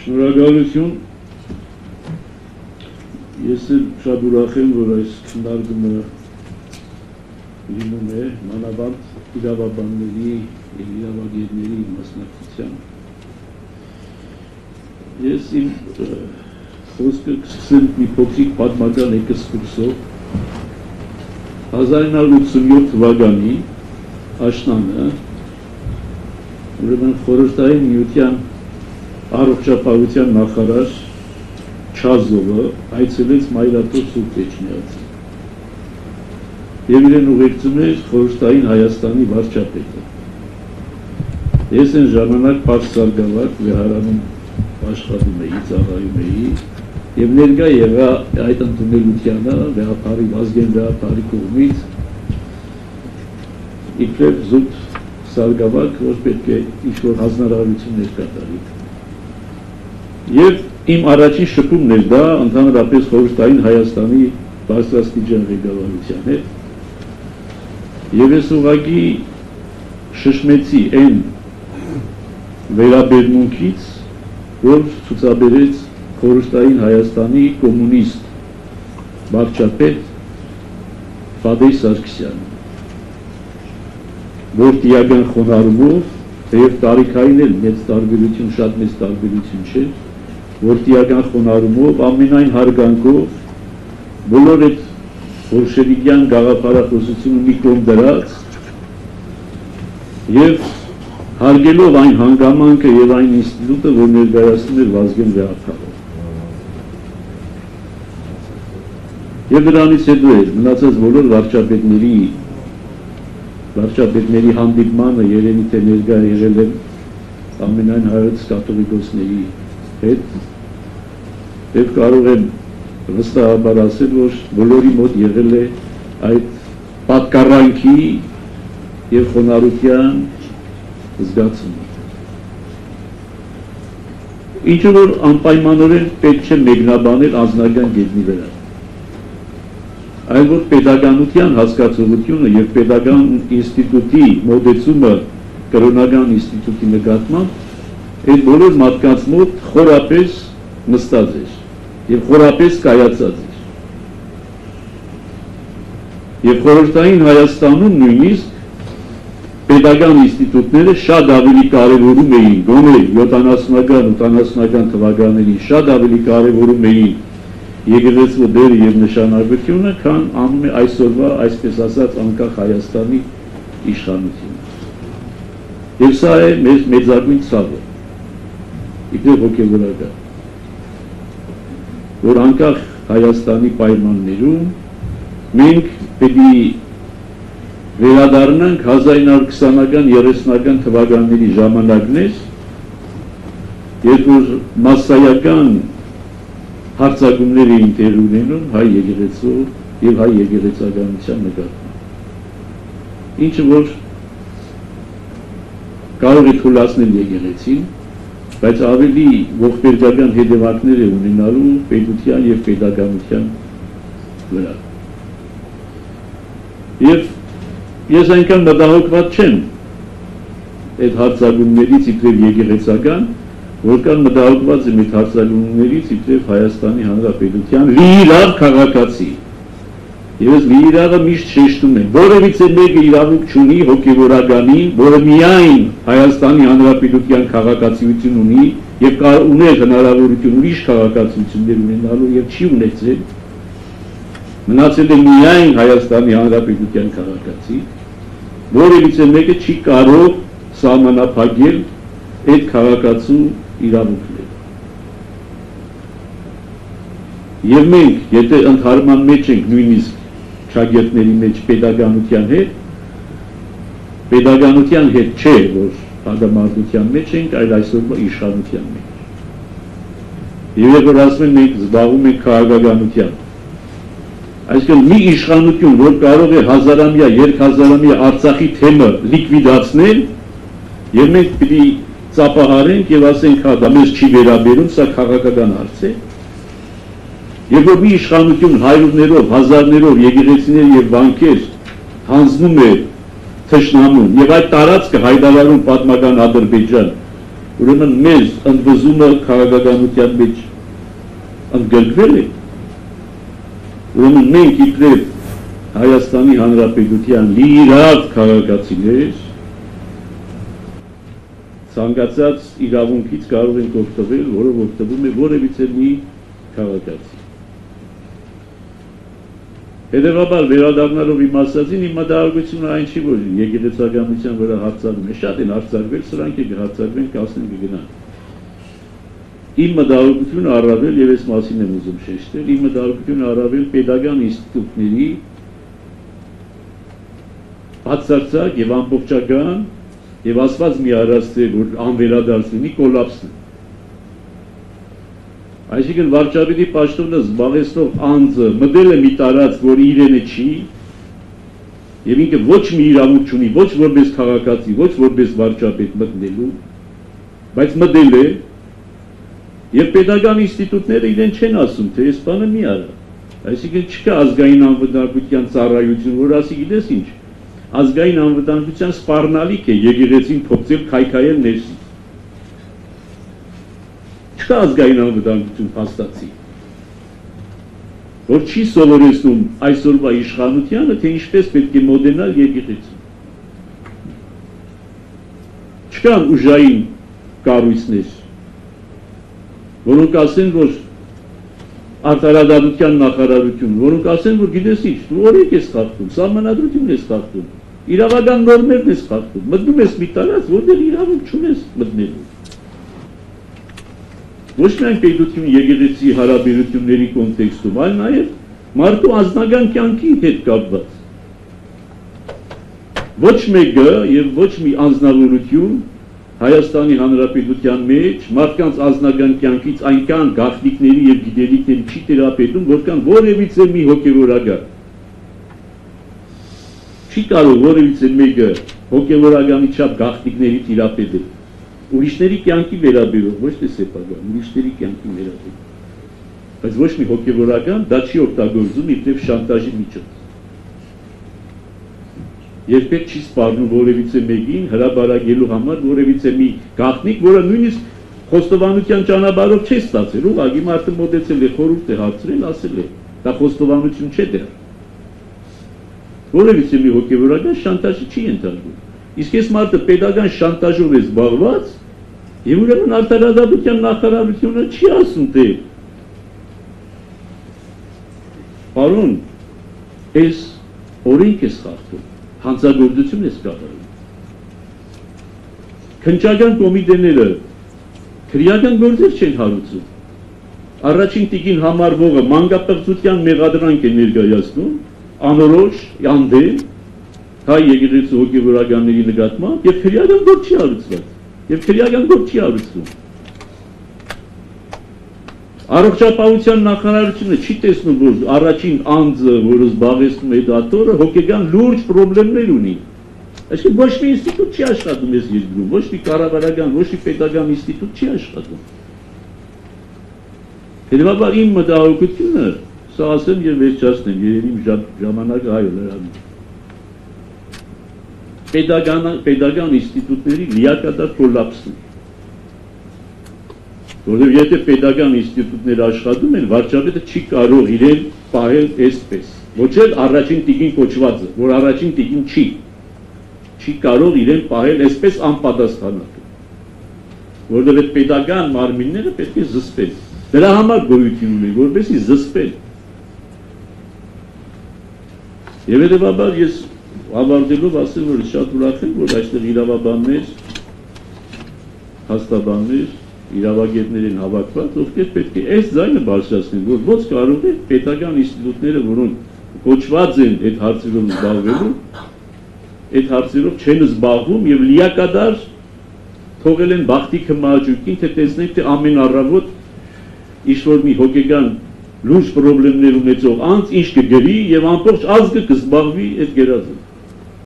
Շնորհակալություն։ Ես շատ ուրախ եմ, որ այս քննարկումը լինում է մանավանդ իրավաբանների և իրավագետների մասնակցությամբ։ Ես իմ խոսքը կսկսեմ մի փոքրիկ պատմական էքսկուրսով 1987 թվականի աշնանը ուրեմն Խորհրդային Միության առողջապահության նախարար Չազովը այցելեց Մայրաթոր Սուրբ Էջմիածին և իրեն ուղեկցում էր Խորհրդային Հայաստանի վարչապետը։ Ես այն ժամանակ Պարս Սարգսակ վեհարանում աշխատում էի, ծառայում էի և ներկա եղա այդ ընդունելությանը վեհապարի Վազգեն վեհապարի կողմից իբրև զուտ Սարգսակ, որ պետք է ինչ-որ հանձնարարություններ կատարի։ Եվ իմ առաջին շփումն էր դա ընդհանրապես Խորհրդային Հայաստանի բարձրաստիճան ղեկավարության հետ և ես ուղղակի շշմեցի այն վերաբերմունքից, որ ցուցաբերեց Խորհրդային Հայաստանի կոմունիստ վարչապետ Ֆադեյ Սարգսյանը, որ տիական խոնարհումով, թեև տարիքային էլ մեծ տարբերություն, շատ մեծ տարբերություն չէ, որ տիական խոնարհումով, ամենայն հարգանքով, բոլոր այդ բոլշևիկյան գաղափարախոսությունը մի կողմ դրած և հարգելով այն հանգամանքը և այն ինստիտուտը, որ ներկայացնում էր Վազգեն վեհապարը։ Եվ դրանից հետո էր մնացած բոլոր վարչապետների հանդիպմանը երևի թե ներկա եղել են ամենայն հայոց կաթողիկոսների հետ և կարող եմ վստահաբար ասել, որ բոլորի մոտ եղել է այդ պատկառանքի և խոնարհության զգացումը։ Ինչը որ անպայմանորեն պետք չէ մեկնաբանել անձնական գետնի վրա, այլ որ պետականության հասկացողությունը և պետական ինստիտուտի մոտեցումը կրոնական ինստիտուտի նկատմամբ այդ բոլոր մարդկանց մոտ խորապես նստած էր և խորապես կայացած էր։ Եվ Խորհրդային Հայաստանում նույնիսկ պետական ինստիտուտները շատ ավելի կարևորում էին, գոնե 70-ական, 80-ական թվականներին շատ ավելի կարևորում էին եկեղեցու դերը և նշանակությունը, քան այսօրվա, այսպես ասած, անկախ Հայաստանի իշխանությունը։ Եվ սա է մեր մեծագույն ցավը, իբրև հոգևորական, որ անկախ Հայաստանի պայմաններում մենք պետք է վերադառնանք 1920-ական, 30-ական թվականների ժամանակներ, երբ որ մասսայական հարցակումներ էին տեղի ունենում հայ եկեղեցու և հայ եկեղեցականության նկատմամբ, ինչը որ կարող է թուլացնել եկեղեցին, բայց ավելի ողբերգական հետևանքներ է ունենալու պետության և պետականության վրա։ Եվ ես այնքան մտահոգված չեմ այդ հարցակումներից իբրև եկեղեցական, որքան մտահոգված եմ այդ հարցակումներից իբրև Հայաստանի Հանրապետության լիիրավ քաղաքացի։ Եվ ես լիիրավը միշտ շեշտում եմ, որևիցե մեկը իրավունք չունի հոգևորականին, որը միայն Հայաստանի Հանրապետության քաղաքացիություն ունի և ուներ հնարավորություն ուրիշ քաղաքացիություններ ունենալու և չի ունեցել, մնացել է միայն Հայաստանի Հանրապետության քաղաքացի, որևիցե մեկը չի կարող սահմանափակել այդ քաղաքացու իրավունքները։ Եվ մենք, եթե ընդհարման մեջ ենք նույնիսկ շագերտների մեջ պետականության հետ չէ, որ հակամարտության մեջ ենք, այլ այսօրվա իշխանության մեջ։ Եվ երբ որ ասում են մենք զբաղվում ենք քաղաքականությամբ, այսինքն մի իշխանություն, որ կարող է հազարամյա, երկհազարամյա Արցախի թեմը լիկվիդացնել, և մենք պիտի ծափահարենք և ասենք, հա, դա մեզ չի վերաբերում, սա քաղաքական հարց է, և որ մի իշխանություն հարյուրներով, հազարներով եկեղեցիներ և վանքեր հանձնում է թշնամուն և այդ տարածքը հայտարարում պատմական Ադրբեջան ուրեմն մեզ ընդվզումը քաղաքականության մեջ ընդգրկվել է, ուրեմն մենք իբրև Հայաստանի Հանրապետության լիիրավ քաղաքացիներ ցանկացած իրավունքից կարող ենք օգտվել, որով օգտվում է որևիցե մի քաղաքացի։ Հետևաբար վերադառնալով իմ ասածին, իմ մտահոգությունը այն չի, որ եկեղեցականության վրա հարձակվում է, շատ են հարձակվել, սրանք է կհարձակվեն, կասեն կգնան։ Իմ մտահոգությունը առավել, եւ այս մասին եմ ուզում շեշտել, իմ մտահոգությունը առավել պետական ինստիտուտների բացարձակ եւ ամբողջական եւ ասված մի առաստրել, որ անվերադարձ լինի, կոլապսն է։ Այսինքն վարչապետի պաշտոնը զբաղեցնող անձը մտել է մի տարածք, որ իրենը չի, եւ ինքը ոչ մի իրավունք չունի, ոչ որպես քաղաքացի, ոչ որպես վարչապետ մտնելու, բայց մտել է, եւ պետական ինստիտուտները իրեն չեն ասում, թե այս բանը մի արա։ Այսինքն չկա ազգային անվտանգության ծառայություն, որ ասի գիտես ինչ, ազգային անվտանգության սպառնալիք է եկեղեցին փոխել քայքայել ներսից։ Չկա ազգային անվտանգություն փաստացի, որ չի սովորեցնում այսօրվա իշխանությանը, թե ինչպես պետք է մոդենալ եկեղեցին։ Չկան ուժային կառույցներ, որոնք ասեն, որ արտարադատության նախարարություն, որոնք ասեն, որ գիտես ինչ, դու օրենք ես խախտում, սահմանադրությունն ես խախտում, իրավական նորմերն ես խախտում, մտնում ես մի տարած, որտեղ իրավունք չունես մտնելու։ Ոչ միայն պետություն եկեղեցի հարաբերությունների կոնտեքստում, այլ նաև մարդու անձնական կյանքի հետ կապված։ Ոչ մեկը եւ ոչ մի անձնավորություն Հայաստանի Հանրապետության մեջ մարդկանց անձնական կյանքից այնքան գաղտնիքների եւ գիտելիքների չի տիրապետում, որքան որևիցե մի հոգեվորական։ Չի կարող որևիցե մեկը հոգեվորականի չափ գաղտնիքների տիրապետել։ Ուրիշների կյանքի վերաբերող, ոչ թե սեփական, ուրիշների կյանքի վերաբերող։ Բայց ոչ մի հոգեվորական դա չի օգտագործում իբրև շանտաժի միջոց։ Երբեք չի սպառնում որևիցե մեկին հրաբարակելու համար որևիցե մի գաղտնիք, որը նույնիսկ խոստովանության ճանապարհով չի ստացել, ուղղակի մարդը մոտեցել է, խորհուրդ է հարցրել, ասել է, դա խոստովանություն չէ դեռ։ Որևիցե մի հոգեվորական շանտաժի չի ենթարկվում։ Իսկ այս մարդը պետական շանտաժով է զբաղված, եւ ուրեմն արտարադատության նախարարությունը չի ասում, թե պարոն, այս օրենք ես խախտում, հանցագործություն ես կատարում։ Քննչական կոմիտեները քրեական գործեր չեն հարուցում։ Առաջին տիկին համարվողը մանկապղծության մեղադրանք է ներկայացնում, անորոշ, անդեմ, հայ եկեղեցու հոգեվորականների նկատմամբ եւ քրեական գործ չի հարուցված, եւ քրեական գործ չի հարուցվում։ Առողջապահության նախարարությունը չի տեսնում, որ առաջին անձը, որը զբաղեցնում է դատորը, հոգեգան լուրջ խնդիրներ ունի։ Այսինքն ոչ մի ինստիտուտ չի աշխատում այս երկրում, ոչ մի կառավարական, ոչ մի պետական ինստիտուտ չի աշխատում։ Հետևաբար իմ մտահոգությունը, սա ասեմ եւ վերջացնեմ, երևի ժամանակը այո լրանում։ Պետական ինստիտուտների լիակատար կոլապսն։ Որովհետև եթե պետական ինստիտուտները աշխատում են, վարչապետը չի կարող իրեն պահել այսպես։ Ոչ էլ առաջին տիկին կոչվածը, որ առաջին տիկին չի կարող իրեն պահել այսպես անպատասխանատու։ Որովհետև պետական մարմինները պետք է զսպեն։ Դրա համար գոյություն ունի, որպեսզի զսպեն։ Եվ հետևաբար ես ավարտելով ասեմ, որ շատ ուրախ եմ, որ այստեղ իրավաբաններ, հաստաբաններ, իրավագետներ են հավաքված, ովքեր պետք է այս ձայնը բարձրացնեն, որ ոնց կարող է պետական ինստիտուտները, որոնք կոչված են այդ հարցերով զբաղվելու, այդ հարցերով չեն զբաղվում եւ լիակատար թողել են բախտի քմաճուկին, թե տեսնենք, թե ամեն առավոտ ինչ-որ մի հոգեգան լուրջ խնդիրներ ունեցող անձ ինչ կգրի եւ ամբողջ ազգը կզբաղվի այդ գերազանցությամբ։